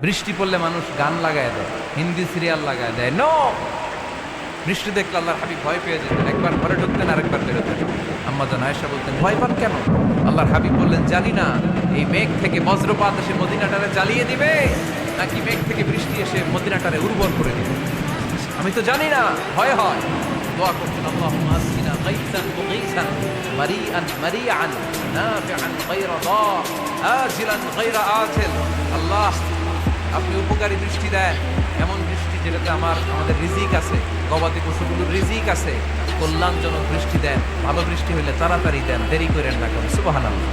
বৃষ্টি পড়লে মানুষ গান লাগায় দেয়, হিন্দি সিরিয়াল লাগায় দেয়। নো, বৃষ্টি দেখলে আল্লাহর হাবিব ভয় পেয়ে যেতেন, একবার ঘরে ঢুকতেন আরেকবার বেরোতেন। আম্মা জান আয়েশা বলতেন, ভয় পান কেন? আল্লাহর হাবিব বললেন, জানি না এই মেঘ থেকে বজ্রপাত এসে মদিনাটারে জ্বালিয়ে দিবে নাকি মেঘ থেকে বৃষ্টি এসে মদিনাটারে উর্বর করে দিবে, আমি তো জানি না, ভয় হয়। দোয়া করতেন, আল্লাহুম্মা আসকিনা গাইসান মুগীসান মারিআন মারিআন নাফিআন গায়রা দার আজিলান গায়রা আজিল। আল্লাহ, আপনি উপকারী বৃষ্টি দেন, এমন বৃষ্টি যেটাতে আমাদের রিজিক আছে, গবাদি পশুগুলোর রিজিক আছে। কল্যাণজনক বৃষ্টি দেন, ভালো বৃষ্টি হইলে তাড়াতাড়ি দেন, দেরি করেন না কেন। সুবহানাল্লাহ।